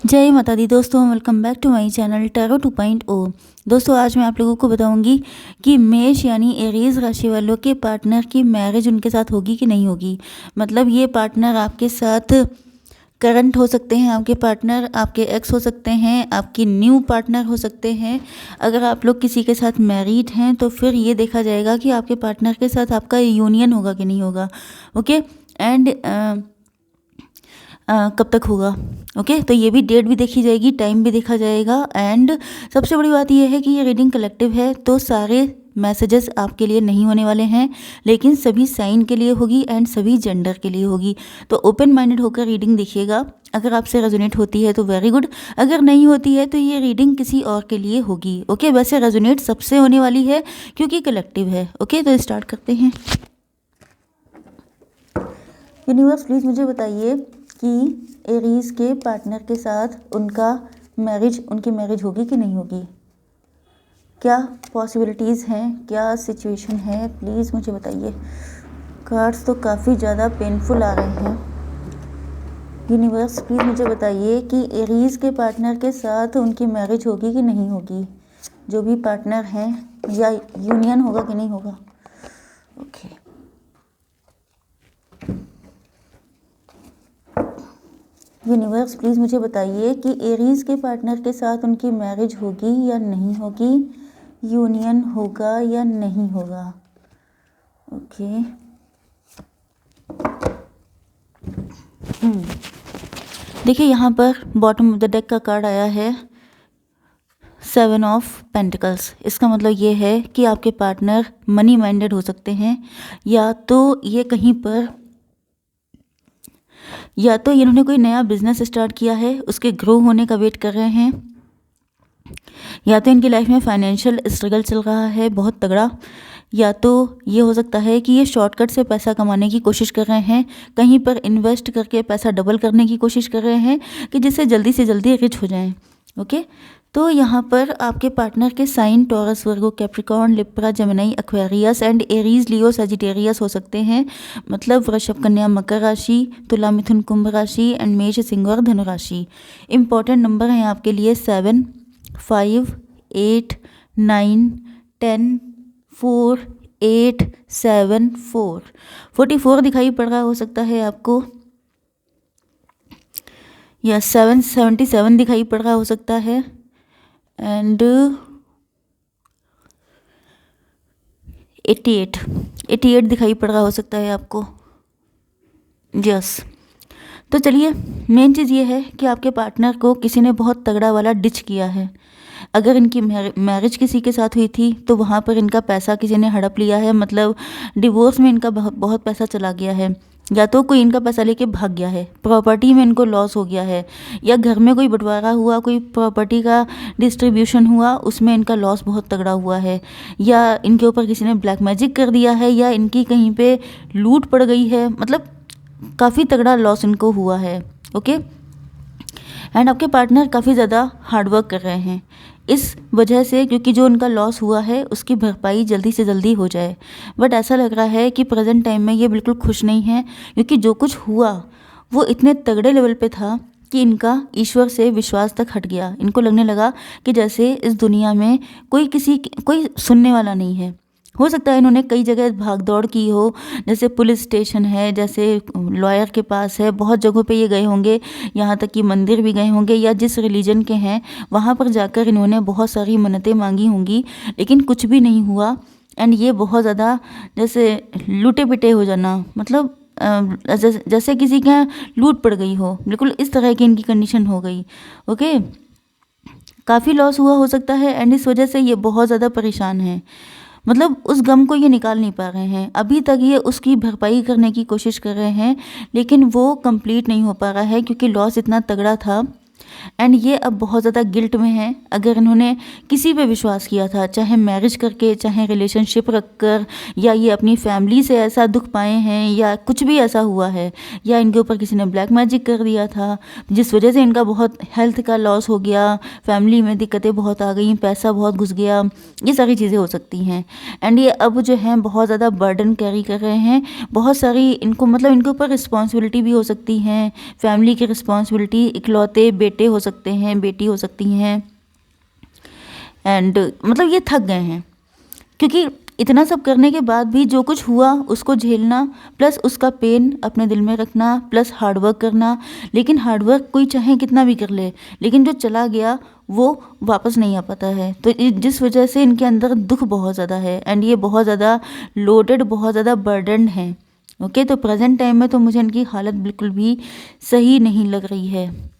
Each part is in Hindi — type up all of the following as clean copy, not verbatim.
जय माता दी दोस्तों, welcome back to my channel tarot 2.0। दोस्तों आज मैं आप लोगों को बताऊंगी कि मेष यानी एरीज राशि वालों के पार्टनर की मैरिज उनके साथ होगी कि नहीं होगी। मतलब ये पार्टनर आपके साथ करंट हो सकते हैं, आपके पार्टनर आपके एक्स हो सकते हैं, आपकी न्यू पार्टनर हो सकते हैं। अगर आप लोग किसी के साथ मैरिड हैं तो फिर ये देखा जाएगा कि आपके पार्टनर के साथ आपका यूनियन होगा कि नहीं होगा। ओके एंड कब तक होगा। ओके तो ये भी डेट भी देखी जाएगी, टाइम भी देखा जाएगा। एंड सबसे बड़ी बात ये है कि ये रीडिंग कलेक्टिव है तो सारे मैसेजेस आपके लिए नहीं होने वाले हैं, लेकिन सभी साइन के लिए होगी एंड सभी जेंडर के लिए होगी। तो ओपन माइंडेड होकर रीडिंग देखिएगा। अगर आपसे रेजोनेट होती है तो वेरी गुड, अगर नहीं होती है तो ये रीडिंग किसी और के लिए होगी। ओके वैसे रेजोनेट सबसे होने वाली है क्योंकि कलेक्टिव है। ओके तो स्टार्ट करते हैं। यूनिवर्स प्लीज़ मुझे बताइए कि एरीज के पार्टनर के साथ उनकी मैरिज होगी कि नहीं होगी। क्या पॉसिबिलिटीज़ हैं, क्या सिचुएशन है, प्लीज़ मुझे बताइए। कार्ड्स तो काफ़ी ज़्यादा पेनफुल आ रहे हैं। यूनिवर्स प्लीज़ मुझे बताइए कि एरीज के पार्टनर के साथ उनकी मैरिज होगी कि नहीं होगी। जो भी पार्टनर हैं या यूनियन होगा कि नहीं होगा। ओके यूनिवर्स प्लीज़ मुझे बताइए कि एरीज के पार्टनर के साथ उनकी मैरिज होगी या नहीं होगी, यूनियन होगा या नहीं होगा। ओके देखिए यहाँ पर बॉटम ऑफ द डेक का कार्ड आया है 7 ऑफ पेंटिकल्स। इसका मतलब ये है कि आपके पार्टनर मनी माइंडेड हो सकते हैं, या तो ये कहीं पर या तो इन्होंने कोई नया बिजनेस स्टार्ट किया है, उसके ग्रो होने का वेट कर रहे हैं, या तो इनकी लाइफ में फाइनेंशियल स्ट्रगल चल रहा है बहुत तगड़ा, या तो ये हो सकता है कि ये शॉर्टकट से पैसा कमाने की कोशिश कर रहे हैं, कहीं पर इन्वेस्ट करके पैसा डबल करने की कोशिश कर रहे हैं कि जिससे जल्दी से जल्दी रिच हो जाएं। ओके तो यहाँ पर आपके पार्टनर के sign Taurus, Virgo, Capricorn, Libra, Gemini, Aquarius and Aries, Leo, Sagittarius हो सकते हैं। मतलब वृषभ, कन्या, मकर राशि, तुला, मिथुन, कुंभ राशि एंड मेष, सिंह और धनु राशि। इंपॉर्टेंट नंबर हैं आपके लिए 7, 5, 8, 9, 10, 4, 8, 7, 4, 44 दिखाई पड़ रहा हो सकता है आपको, या 777 दिखाई पड़ रहा हो सकता है, एंड 88 दिखाई पड़ रहा हो सकता है आपको। यस तो चलिए, मेन चीज़ ये है कि आपके पार्टनर को किसी ने बहुत तगड़ा वाला डिच किया है। अगर इनकी मैरिज किसी के साथ हुई थी तो वहाँ पर इनका पैसा किसी ने हड़प लिया है। मतलब डिवोर्स में इनका बहुत पैसा चला गया है, या तो कोई इनका पैसा लेके भाग गया है, प्रॉपर्टी में इनको लॉस हो गया है, या घर में कोई बंटवारा हुआ, कोई प्रॉपर्टी का डिस्ट्रीब्यूशन हुआ, उसमें इनका लॉस बहुत तगड़ा हुआ है, या इनके ऊपर किसी ने ब्लैक मैजिक कर दिया है, या इनकी कहीं पे लूट पड़ गई है। मतलब काफ़ी तगड़ा लॉस इनको हुआ है। ओके एंड आपके पार्टनर काफ़ी ज़्यादा हार्डवर्क कर रहे हैं इस वजह से, क्योंकि जो उनका लॉस हुआ है उसकी भरपाई जल्दी से जल्दी हो जाए। बट ऐसा लग रहा है कि प्रेजेंट टाइम में ये बिल्कुल खुश नहीं है, क्योंकि जो कुछ हुआ वो इतने तगड़े लेवल पे था कि इनका ईश्वर से विश्वास तक हट गया। इनको लगने लगा कि जैसे इस दुनिया में कोई सुनने वाला नहीं है। हो सकता है इन्होंने कई जगह भाग दौड़ की हो, जैसे पुलिस स्टेशन है, जैसे लॉयर के पास है, बहुत जगहों पे ये गए होंगे, यहाँ तक कि मंदिर भी गए होंगे, या जिस रिलीजन के हैं वहाँ पर जाकर इन्होंने बहुत सारी मन्नतें मांगी होंगी, लेकिन कुछ भी नहीं हुआ। एंड ये बहुत ज़्यादा जैसे लूटे पिटे हो जाना, मतलब जैसे किसी के यहाँ लूट पड़ गई हो, बिल्कुल इस तरह की इनकी कंडीशन हो गई। ओके काफ़ी लॉस हुआ हो सकता है एंड इस वजह से ये बहुत ज़्यादा परेशान हैं। मतलब उस गम को ये निकाल नहीं पा रहे हैं। अभी तक ये उसकी भरपाई करने की कोशिश कर रहे हैं, लेकिन वो कंप्लीट नहीं हो पा रहा है क्योंकि लॉस इतना तगड़ा था। एंड ये अब बहुत ज़्यादा गिल्ट में है। अगर इन्होंने किसी पे विश्वास किया था, चाहे मैरिज करके, चाहे रिलेशनशिप रखकर, या ये अपनी फैमिली से ऐसा दुख पाए हैं, या कुछ भी ऐसा हुआ है, या इनके ऊपर किसी ने ब्लैक मैजिक कर दिया था जिस वजह से इनका बहुत हेल्थ का लॉस हो गया, फैमिली में दिक्कतें बहुत आ गई, पैसा बहुत घुस गया, ये सारी चीज़ें हो सकती हैं। एंड ये अब जो हैं बहुत ज़्यादा बर्डन कैरी कर रहे हैं, बहुत सारी इनको मतलब इनके ऊपर रिस्पॉन्सिबिलिटी भी हो सकती हैं, फैमिली की रिस्पॉन्सिबिलिटी, इकलौते बेटे बेटे हो सकते हैं, बेटी हो सकती हैं, एंड मतलब ये थक गए हैं, क्योंकि इतना सब करने के बाद भी जो कुछ हुआ उसको झेलना, प्लस उसका पेन अपने दिल में रखना, प्लस हार्डवर्क करना। लेकिन हार्डवर्क कोई चाहे कितना भी कर ले, लेकिन जो चला गया वो वापस नहीं आ पाता है। तो जिस वजह से इनके अंदर दुख बहुत ज़्यादा है, एंड ये बहुत ज़्यादा लोडेड, बहुत ज़्यादा बर्डनड हैं। ओके, तो प्रेजेंट टाइम में तो मुझे इनकी हालत बिल्कुल भी सही नहीं लग रही है।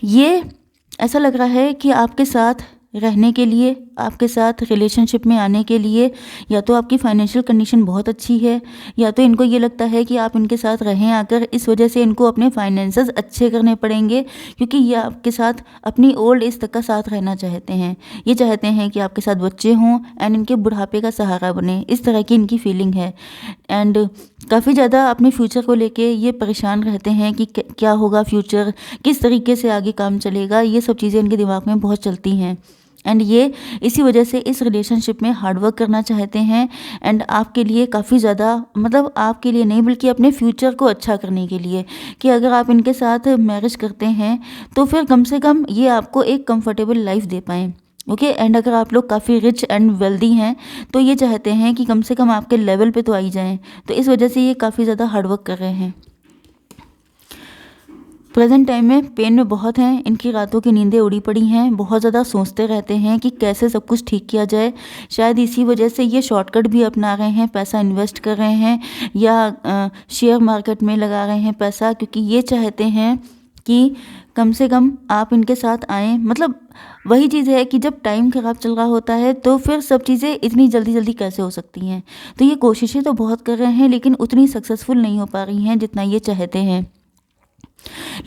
ये ऐसा लग रहा है कि आपके साथ रहने के लिए, आपके साथ रिलेशनशिप में आने के लिए, या तो आपकी फाइनेंशियल कंडीशन बहुत अच्छी है, या तो इनको ये लगता है कि आप इनके साथ रहें आकर, इस वजह से इनको अपने फाइनेंसेस अच्छे करने पड़ेंगे, क्योंकि ये आपके साथ अपनी ओल्ड एज तक का साथ रहना चाहते हैं। ये चाहते हैं कि आपके साथ बच्चे हों एंड इनके बुढ़ापे का सहारा बने, इस तरह की इनकी फीलिंग है। एंड काफ़ी ज़्यादा अपने फ्यूचर को लेके ये परेशान रहते हैं कि क्या होगा फ्यूचर, किस तरीके से आगे काम चलेगा, ये सब चीज़ें इनके दिमाग में बहुत चलती हैं। एंड ये इसी वजह से इस रिलेशनशिप में हार्डवर्क करना चाहते हैं, एंड आपके लिए काफ़ी ज़्यादा, मतलब आपके लिए नहीं बल्कि अपने फ्यूचर को अच्छा करने के लिए, कि अगर आप इनके साथ मैरिज करते हैं तो फिर कम से कम ये आपको एक कंफर्टेबल लाइफ दे पाएँ। ओके, एंड अगर आप लोग काफ़ी रिच एंड वेल्दी हैं तो ये चाहते हैं कि कम से कम आपके लेवल पे तो आई जाएं, तो इस वजह से ये काफ़ी ज़्यादा हार्डवर्क कर रहे हैं। प्रेजेंट टाइम में पेन में बहुत हैं, इनकी रातों की नींदें उड़ी पड़ी हैं, बहुत ज़्यादा सोचते रहते हैं कि कैसे सब कुछ ठीक किया जाए। शायद इसी वजह से ये शॉर्टकट भी अपना रहे हैं, पैसा इन्वेस्ट कर रहे हैं, या शेयर मार्केट में लगा रहे हैं पैसा, क्योंकि ये चाहते हैं कि कम से कम आप इनके साथ आएँ। मतलब वही चीज़ है कि जब टाइम ख़राब चल रहा होता है तो फिर सब चीज़ें इतनी जल्दी जल्दी कैसे हो सकती हैं। तो ये कोशिशें तो बहुत कर रहे हैं, लेकिन उतनी सक्सेसफुल नहीं हो पा रही हैं जितना ये चाहते हैं।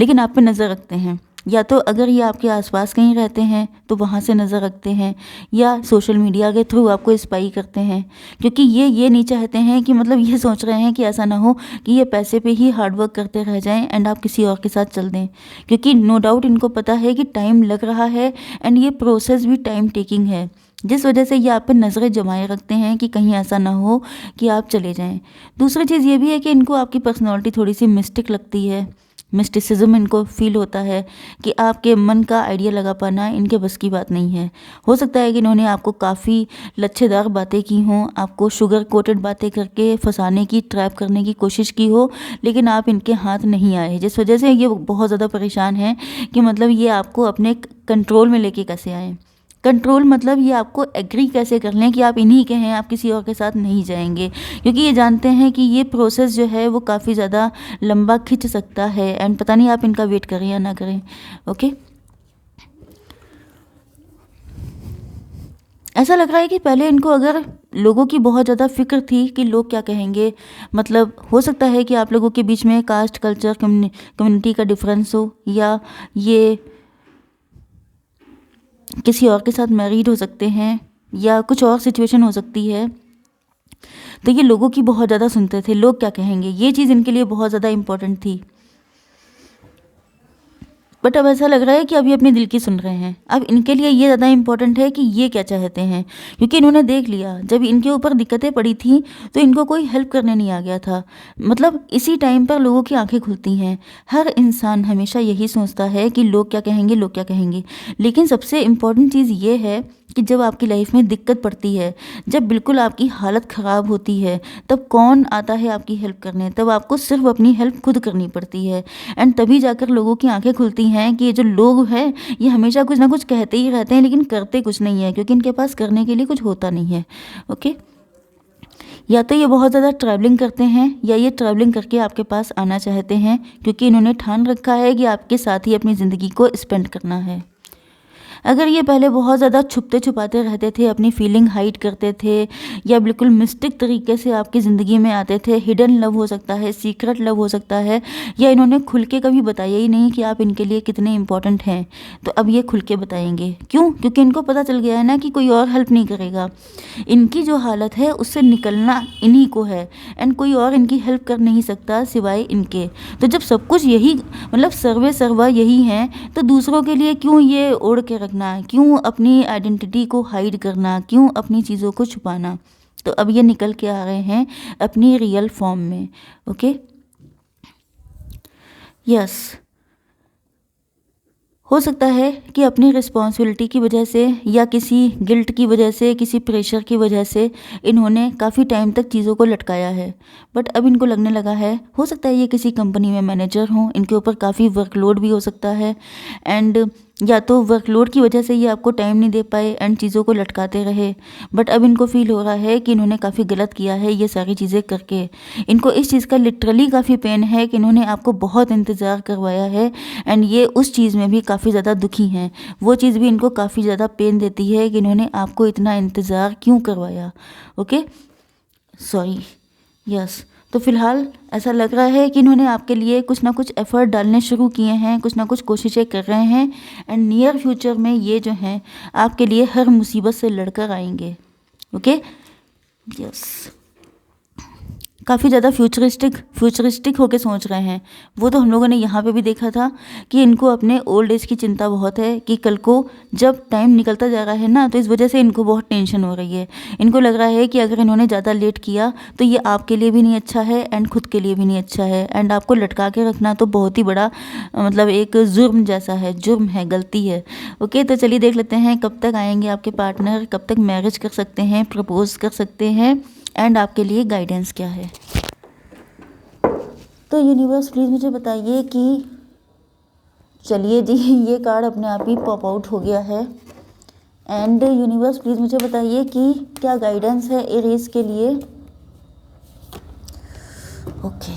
लेकिन आप पे नज़र रखते हैं, या तो अगर ये आपके आसपास कहीं रहते हैं तो वहाँ से नज़र रखते हैं, या सोशल मीडिया के थ्रू आपको स्पाई करते हैं, क्योंकि ये नहीं चाहते हैं कि, मतलब ये सोच रहे हैं कि ऐसा ना हो कि ये पैसे पे ही हार्डवर्क करते रह जाएं एंड आप किसी और के साथ चल दें, क्योंकि नो डाउट इनको पता है कि टाइम लग रहा है एंड ये प्रोसेस भी टाइम टेकिंग है, जिस वजह से ये आप पे नज़रें जमाए रखते हैं कि कहीं ऐसा ना हो कि आप चले जाएं। दूसरी चीज़ ये भी है कि इनको आपकी पर्सनैलिटी थोड़ी सी मिस्टिक लगती है, मिस्टिसिज्म इनको फील होता है कि आपके मन का आइडिया लगा पाना इनके बस की बात नहीं है। हो सकता है कि इन्होंने आपको काफ़ी लच्छेदार बातें की हों, आपको शुगर कोटेड बातें करके फंसाने की, ट्रैप करने की कोशिश की हो, लेकिन आप इनके हाथ नहीं आए, जिस वजह से ये बहुत ज़्यादा परेशान हैं कि मतलब ये आपको अपने कंट्रोल में लेके कैसे आएँ। कंट्रोल मतलब ये आपको एग्री कैसे कर लें कि आप इन्हीं के हैं, आप किसी और के साथ नहीं जाएंगे, क्योंकि ये जानते हैं कि ये प्रोसेस जो है वो काफ़ी ज़्यादा लंबा खिंच सकता है, एंड पता नहीं आप इनका वेट करें या ना करें। ओके, ऐसा लग रहा है कि पहले इनको अगर लोगों की बहुत ज़्यादा फिक्र थी कि लोग क्या कहेंगे, मतलब हो सकता है कि आप लोगों के बीच में कास्ट, कल्चर, कम्युनिटी का डिफरेंस हो, या ये किसी और के साथ मैरिड हो सकते हैं, या कुछ और सिचुएशन हो सकती है। तो ये लोगों की बहुत ज़्यादा सुनते थे, लोग क्या कहेंगे, ये चीज़ इनके लिए बहुत ज़्यादा इम्पोर्टेंट थी। बट अब ऐसा लग रहा है कि अभी अपने दिल की सुन रहे हैं। अब इनके लिए ये ज़्यादा इम्पोर्टेंट है कि ये क्या चाहते हैं, क्योंकि इन्होंने देख लिया जब इनके ऊपर दिक्कतें पड़ी थी तो इनको कोई हेल्प करने नहीं आ गया था। मतलब इसी टाइम पर लोगों की आंखें खुलती हैं। हर इंसान हमेशा यही सोचता है कि लोग क्या कहेंगे, लोग क्या कहेंगे, लेकिन सबसे इम्पोर्टेंट चीज़ ये है कि जब आपकी लाइफ में दिक्कत पड़ती है, जब बिल्कुल आपकी हालत ख़राब होती है, तब कौन आता है आपकी हेल्प करने, तब आपको सिर्फ अपनी हेल्प खुद करनी पड़ती है। एंड तभी जाकर लोगों की आंखें खुलती हैं कि ये जो लोग हैं ये हमेशा कुछ ना कुछ कहते ही रहते हैं लेकिन करते कुछ नहीं है, क्योंकि इनके पास करने के लिए कुछ होता नहीं है। ओके, या तो ये बहुत ज़्यादा ट्रैवलिंग करते हैं, या ये ट्रैवलिंग करके आपके पास आना चाहते हैं, क्योंकि इन्होंने ठान रखा है कि आपके साथ ही अपनी ज़िंदगी को स्पेंड करना है। अगर ये पहले बहुत ज़्यादा छुपते छुपाते रहते थे, अपनी फीलिंग हाइड करते थे, या बिल्कुल मिस्टिक तरीके से आपकी ज़िंदगी में आते थे, हिडन लव हो सकता है, सीक्रेट लव हो सकता है, या इन्होंने खुल के कभी बताया ही नहीं कि आप इनके लिए कितने इंपॉर्टेंट हैं, तो अब ये खुल के बताएंगे। क्यों? क्योंकि इनको पता चल गया है ना कि कोई और हेल्प नहीं करेगा। इनकी जो हालत है उससे निकलना इन्हीं को है, एंड कोई और इनकी हेल्प कर नहीं सकता सिवाय इनके। तो जब सब कुछ यही, मतलब सर्वे सर्वा यही है, तो दूसरों के लिए क्यों ये ओढ़ के रखना, क्यों अपनी आइडेंटिटी को हाइड करना, क्यों अपनी चीज़ों को छुपाना। तो अब ये निकल के आ रहे हैं अपनी रियल फॉर्म में। ओके, यस, हो सकता है कि अपनी रिस्पॉन्सिबिलिटी की वजह से या किसी गिल्ट की वजह से, किसी प्रेशर की वजह से इन्होंने काफ़ी टाइम तक चीज़ों को लटकाया है। बट अब इनको लगने लगा है, हो सकता है ये किसी कंपनी में मैनेजर हों, इनके ऊपर काफ़ी वर्कलोड भी हो सकता है एंड या तो वर्कलोड की वजह से ये आपको टाइम नहीं दे पाए एंड चीज़ों को लटकाते रहे। बट अब इनको फील हो रहा है कि इन्होंने काफ़ी गलत किया है ये सारी चीज़ें करके। इनको इस चीज़ का लिटरली काफ़ी पेन है कि इन्होंने आपको बहुत इंतज़ार करवाया है एंड ये उस चीज़ में भी काफ़ी ज़्यादा दुखी हैं। वो चीज़ भी इनको काफ़ी ज़्यादा पेन देती है कि इन्होंने आपको इतना इंतज़ार क्यों करवाया। Okay, sorry, yes. तो फ़िलहाल ऐसा लग रहा है कि इन्होंने आपके लिए कुछ ना कुछ एफ़र्ट डालने शुरू किए हैं, कुछ ना कुछ कोशिशें कर रहे हैं एंड नियर फ्यूचर में ये जो हैं आपके लिए हर मुसीबत से लड़कर आएंगे। Okay, yes. काफ़ी ज़्यादा फ्यूचरिस्टिक होके सोच रहे हैं। वो तो हम लोगों ने यहाँ पे भी देखा था कि इनको अपने ओल्ड एज की चिंता बहुत है कि कल को जब टाइम निकलता जा रहा है ना, तो इस वजह से इनको बहुत टेंशन हो रही है। इनको लग रहा है कि अगर इन्होंने ज़्यादा लेट किया तो ये आपके लिए भी नहीं अच्छा है एंड खुद के लिए भी नहीं अच्छा है एंड आपको लटका के रखना तो बहुत ही बड़ा मतलब एक जुर्म जैसा है, जुर्म है, गलती है। ओके, तो चलिए देख लेते हैं कब तक आएंगे आपके पार्टनर, कब तक मैरिज कर सकते हैं, प्रपोज कर सकते हैं एंड आपके लिए गाइडेंस क्या है। तो यूनिवर्स प्लीज़ मुझे बताइए कि चलिए जी ये कार्ड अपने आप ही पॉप आउट हो गया है एंड यूनिवर्स प्लीज़ मुझे बताइए कि क्या गाइडेंस है एरीज के लिए। ओके,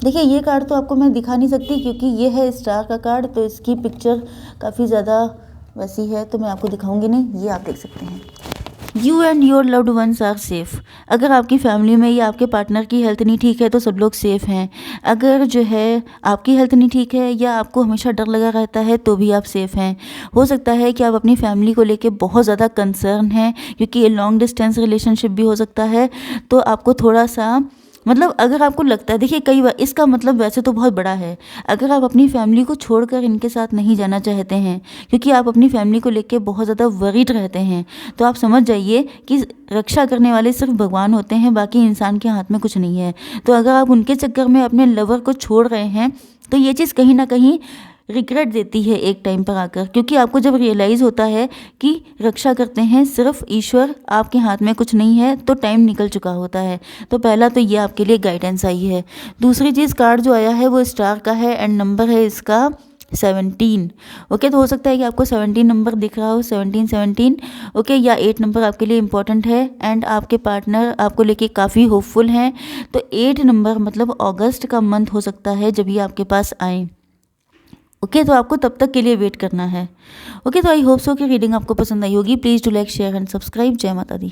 देखिए ये कार्ड तो आपको मैं दिखा नहीं सकती क्योंकि ये है स्टार का कार्ड, तो इसकी पिक्चर काफ़ी ज़्यादा वैसी है तो मैं आपको दिखाऊंगी नहीं, ये आप देख सकते हैं। You and your loved ones are safe. अगर आपकी फैमिली में या आपके पार्टनर की हेल्थ नहीं ठीक है तो सब लोग सेफ़ हैं। अगर जो है आपकी हेल्थ नहीं ठीक है या आपको हमेशा डर लगा रहता है तो भी आप सेफ़ हैं। हो सकता है कि आप अपनी फैमिली को लेके बहुत ज़्यादा कंसर्न हैं क्योंकि ये लॉन्ग डिस्टेंस रिलेशनशिप भी हो सकता है, तो आपको थोड़ा सा मतलब अगर आपको लगता है, देखिए कई बार इसका मतलब वैसे तो बहुत बड़ा है। अगर आप अपनी फैमिली को छोड़कर इनके साथ नहीं जाना चाहते हैं क्योंकि आप अपनी फैमिली को लेके बहुत ज़्यादा वरीड रहते हैं, तो आप समझ जाइए कि रक्षा करने वाले सिर्फ भगवान होते हैं, बाकी इंसान के हाथ में कुछ नहीं है। तो अगर आप उनके चक्कर में अपने लवर को छोड़ रहे हैं तो ये चीज़ कहीं ना कहीं रिग्रेट देती है एक टाइम पर आकर, क्योंकि आपको जब रियलाइज़ होता है कि रक्षा करते हैं सिर्फ ईश्वर, आपके हाथ में कुछ नहीं है, तो टाइम निकल चुका होता है। तो पहला तो ये आपके लिए गाइडेंस आई है। दूसरी चीज़, कार्ड जो आया है वो स्टार का है एंड नंबर है इसका 17। ओके, तो हो सकता है कि आपको 17 नंबर दिख रहा हो, 17 ओके, या 8 नंबर आपके लिए इंपॉर्टेंट है एंड आपके पार्टनर आपको लेके काफ़ी होपफुल हैं। तो 8 नंबर मतलब अगस्त का मंथ हो सकता है जब ये आपके पास आए। ओके, तो आपको तब तक के लिए वेट करना है। ओके, तो आई होप सो कि रीडिंग आपको पसंद आई होगी। Please do like, share and subscribe. जय माता दी।